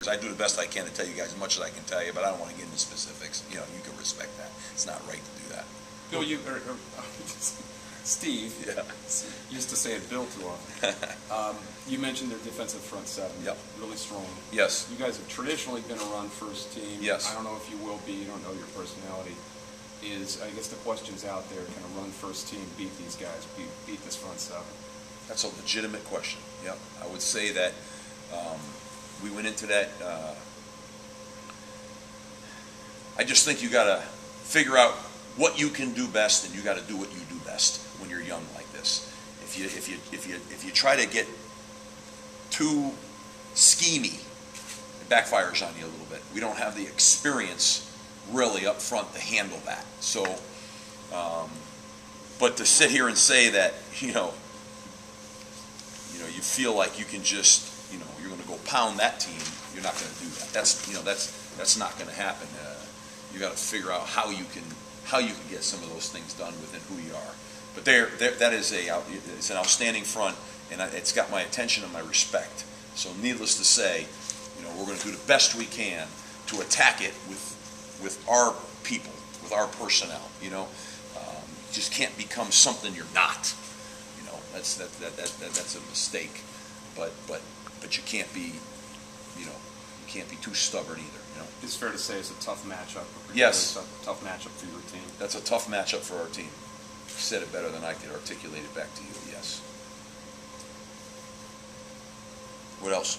I do the best I can to tell you guys as much as I can tell you, but I don't want to get into specifics. You know, you can respect that. It's not right to do that. Bill, Steve used to say it Bill too often. You mentioned their defensive front seven. Yep. Really strong. Yes. You guys have traditionally been a run-first team. Yes. I don't know if you will be. You don't know your personality. I guess the question's out there, can a run-first team beat these guys, beat this front seven? That's a legitimate question. Yep. I would say that we went into that. I just think you got to figure out what you can do best, and you got to do what you do best when you're young like this. If you try to get too schemy, it backfires on you a little bit. We don't have the experience really up front to handle that. So, but to sit here and say that you feel like you can just you're going to go pound that team, you're not going to do that. That's not going to happen. You got to figure out how you can get some of those things done within who you are. But that is it's an outstanding front, and it's got my attention and my respect. So needless to say, we're going to do the best we can to attack it with our people, with our personnel. You just can't become something you're not. That's a mistake. But you can't be too stubborn either. It's fair to say it's a tough matchup. Yes. A tough matchup for your team. That's a tough matchup for our team. You said it better than I could articulate it back to you. Yes. What else?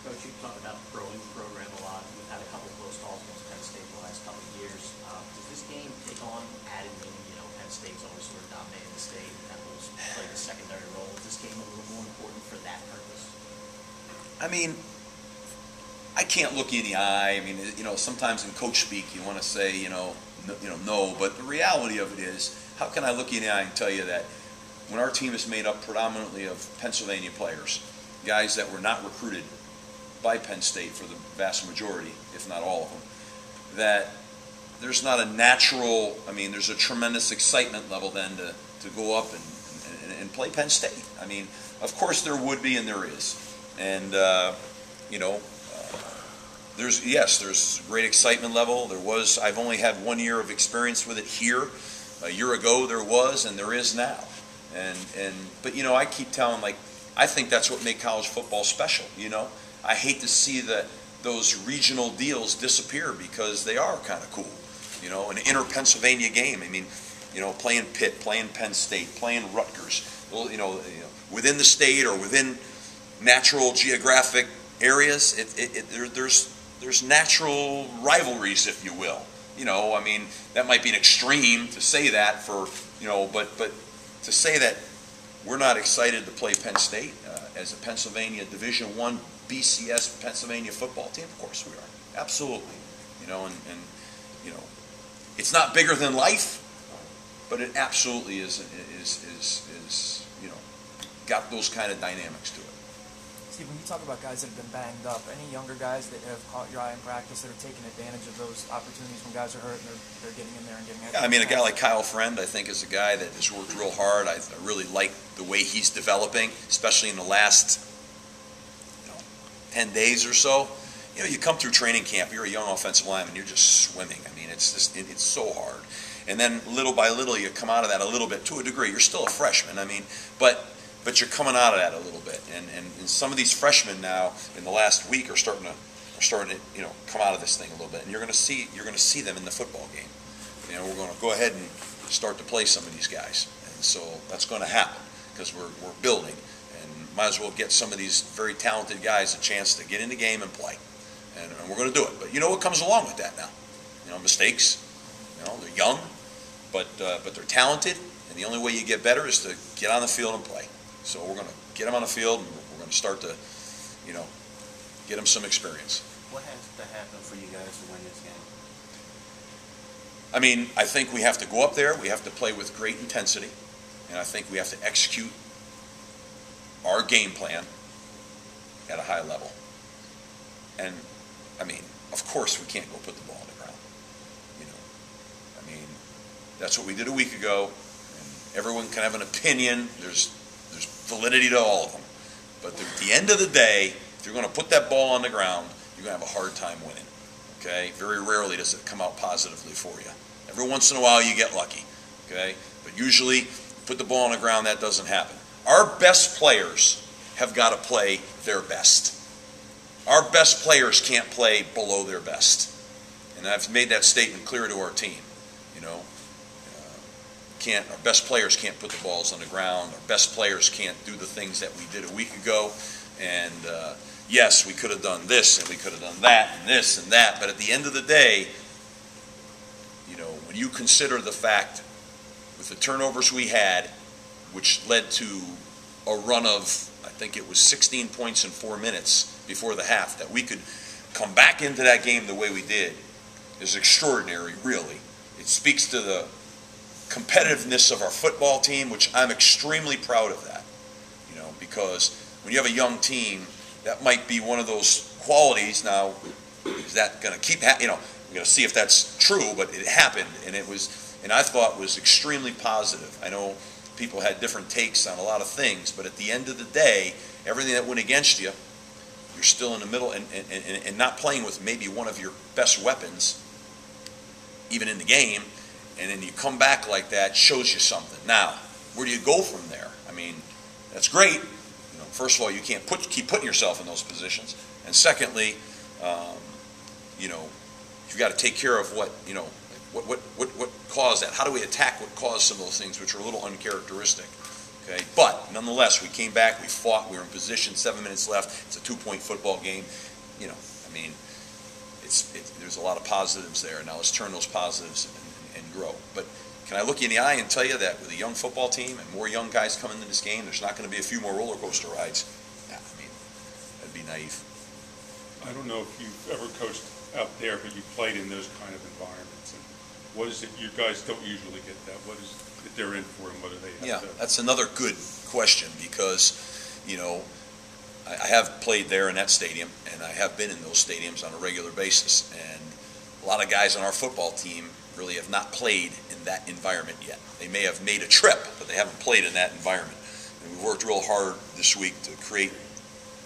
Coach, you talk about the growing program a lot. We've had a couple of close calls against Penn State in the last couple of years. Does this game take on added meaning? Penn State's always sort of dominating the state, and that will play the secondary role. Is this game a little more important for that purpose? I mean, I can't look you in the eye. I mean, sometimes in coach speak you want to say, no, but the reality of it is, how can I look you in the eye and tell you that when our team is made up predominantly of Pennsylvania players, guys that were not recruited by Penn State for the vast majority, if not all of them, that there's not a natural, there's a tremendous excitement level then to go up and play Penn State. Of course there would be, and there is. And, there's great excitement level. I've only had 1 year of experience with it here. A year ago there was, and there is now. But I keep telling, I think that's what makes college football special, I hate to see those regional deals disappear because they are kind of cool. An inter-Pennsylvania game. Playing Pitt, playing Penn State, playing Rutgers. Within the state or within natural geographic areas, there's natural rivalries, if you will. That might be an extreme to say that but to say that we're not excited to play Penn State as a Pennsylvania Division I BCS Pennsylvania football team, of course we are. Absolutely. It's not bigger than life, but it absolutely is got those kind of dynamics to it. Steve, when you talk about guys that have been banged up, any younger guys that have caught your eye in practice that are taking advantage of those opportunities when guys are hurt and they're getting in there and getting extra? Yeah, a guy like Kyle Friend, I think, is a guy that has worked real hard. I really like the way he's developing, especially in the last 10 days or so. You come through training camp, you're a young offensive lineman, you're just swimming. It's so hard. And then little by little you come out of that a little bit to a degree. You're still a freshman, but you're coming out of that a little bit. And some of these freshmen now in the last week are starting to come out of this thing a little bit. And you're going to see them in the football game. We're going to go ahead and start to play some of these guys. And so that's going to happen because we're building. And might as well get some of these very talented guys a chance to get in the game and play. And we're going to do it. But what comes along with that now? Mistakes. They're young, but they're talented. And the only way you get better is to get on the field and play. So we're going to get them on the field, and we're going to start to, get them some experience. What has to happen for you guys to win this game? I think we have to go up there. We have to play with great intensity. And I think we have to execute our game plan at a high level. And, of course we can't go put the ball on the ground. That's what we did a week ago. And everyone can have an opinion. There's validity to all of them. But at the end of the day, If you're going to put that ball on the ground, you're going to have a hard time winning. Okay? Very rarely does it come out positively for you. Every once in a while you get lucky. Okay? But usually, put the ball on the ground, that doesn't happen. Our best players have got to play their best. Our best players can't play below their best. And I've made that statement clear to our team. You know, our best players can't put the balls on the ground. Our best players can't do the things that we did a week ago. And yes, we could have done this and we could have done that and this and that. But at the end of the day, you know, when you consider the fact with the turnovers we had, which led to a run of, I think it was 16 points in 4 minutes before the half, that we could come back into that game the way we did is extraordinary, really. It speaks to the competitiveness of our football team, which I'm extremely proud of that. You know, because when you have a young team, that might be one of those qualities. Now, is that going to keep happening? You know, we're going to see if that's true, but it happened, and it was, and I thought was extremely positive. I know people had different takes on a lot of things, but at the end of the day, everything that went against you, you're still in the middle and not playing with maybe one of your best weapons, even in the game, and then you come back like that, shows you something. Now, where do you go from there? I mean, that's great. You know, first of all, you can't keep putting yourself in those positions, and secondly, you know, you've got to take care of what, you know, what caused that. How do we attack what caused some of those things, which are a little uncharacteristic? Okay, but nonetheless, we came back, we fought, we were in position, 7 minutes left. It's a 2-point football game. You know, I mean, there's a lot of positives there. Now let's turn those positives and grow. But can I look you in the eye and tell you that with a young football team and more young guys coming into this game, there's not going to be a few more roller coaster rides? Yeah, I mean, that'd be naive. I don't know if you've ever coached out there, but you played in those kind of environments. And what is it, you guys don't usually get that? What is it they're in for, and what do they have to? That's another good question, because, you know, I have played there in that stadium, and I have been in those stadiums on a regular basis. And a lot of guys on our football team really have not played in that environment yet. They may have made a trip, but they haven't played in that environment. And we've worked real hard this week to create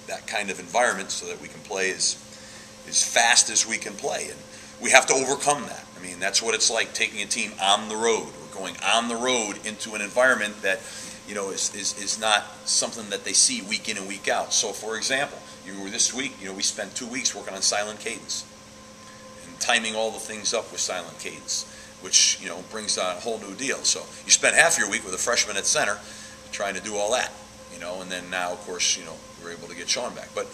that kind of environment so that we can play as fast as we can play. And we have to overcome that. I mean, that's what it's like taking a team on the road. We're going on the road into an environment that, you know, is not something that they see week in and week out. So, for example, this week, you know, we spent 2 weeks working on silent cadence and timing all the things up with silent cadence, which, you know, brings on a whole new deal. So you spent half your week with a freshman at center trying to do all that, you know, and then now, of course, you know, we're able to get Sean back. But,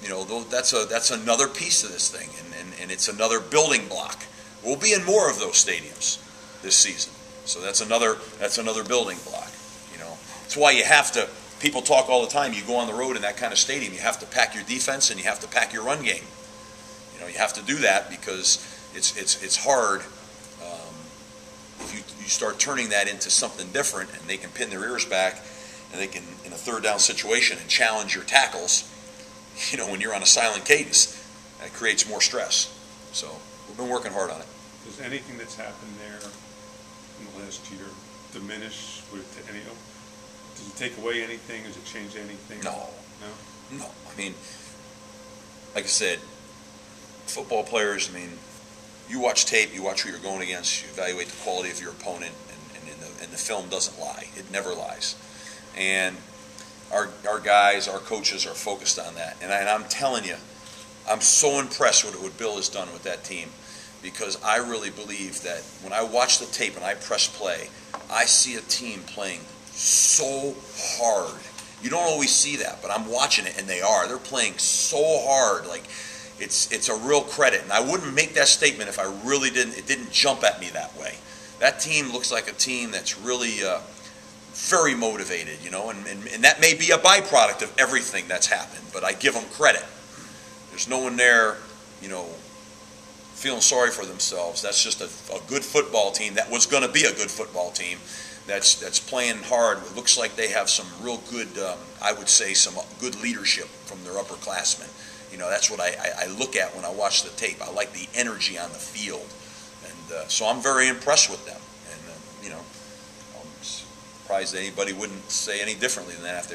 you know, that's another piece of this thing, and it's another building block. We'll be in more of those stadiums this season. So that's another building block. You know, it's why you have to. People talk all the time. You go on the road in that kind of stadium, you have to pack your defense and you have to pack your run game. You know, you have to do that because it's hard if you start turning that into something different, and they can pin their ears back and they can, in a third down situation, and challenge your tackles. You know, when you're on a silent cadence, that creates more stress. So we've been working hard on it. Does anything that's happened there in the last year diminish with any? Does it take away anything? Does it change anything? No. No? No. I mean, like I said, football players, I mean, you watch tape, you watch who you're going against, you evaluate the quality of your opponent, and the film doesn't lie. It never lies. And our guys, our coaches are focused on that. And I'm telling you, I'm so impressed with what Bill has done with that team, because I really believe that when I watch the tape and I press play, I see a team playing so hard. You don't always see that, but I'm watching it, and they are. They're playing so hard. Like, it's a real credit. And I wouldn't make that statement if I really it didn't jump at me that way. That team looks like a team that's really very motivated, you know, and that may be a byproduct of everything that's happened, but I give them credit. There's no one there, you know, feeling sorry for themselves. That's just a good football team that was going to be a good football team that's playing hard. It looks like they have some real good, I would say, some good leadership from their upperclassmen. You know, that's what I look at when I watch the tape. I like the energy on the field. And so I'm very impressed with them. And, you know, I'm surprised anybody wouldn't say any differently than that if